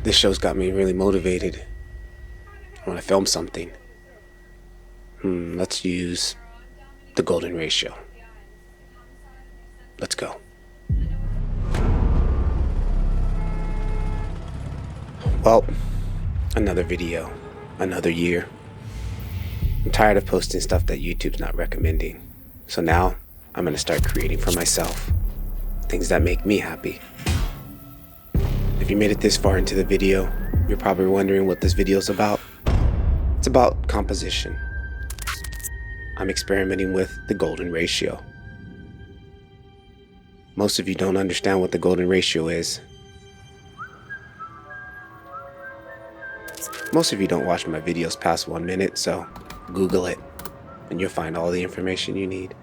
This show's got me really motivated. I want to film something. Let's use the golden ratio. Let's go. Well, another video, another year. I'm tired of posting stuff that YouTube's not recommending. So now I'm gonna start creating for myself. Things that make me happy. If you made it this far into the video, you're probably wondering what this video is about. It's about composition. I'm experimenting with the golden ratio. Most of you don't understand what the golden ratio is. Most of you don't watch my videos past 1 minute, so Google it and you'll find all the information you need.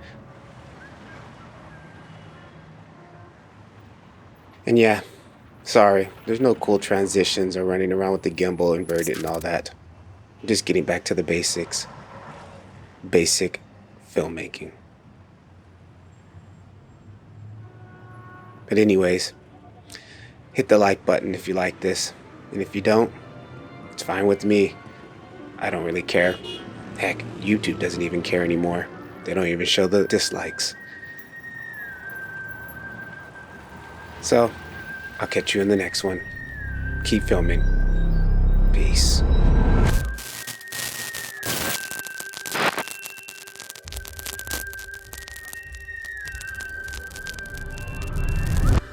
And yeah, sorry, there's no cool transitions or running around with the gimbal inverted and all that. I'm just getting back to the basics. Basic filmmaking. But anyways, hit the like button if you like this. And if you don't, it's fine with me. I don't really care. Heck, YouTube doesn't even care anymore. They don't even show the dislikes. So, I'll catch you in the next one. Keep filming. Peace.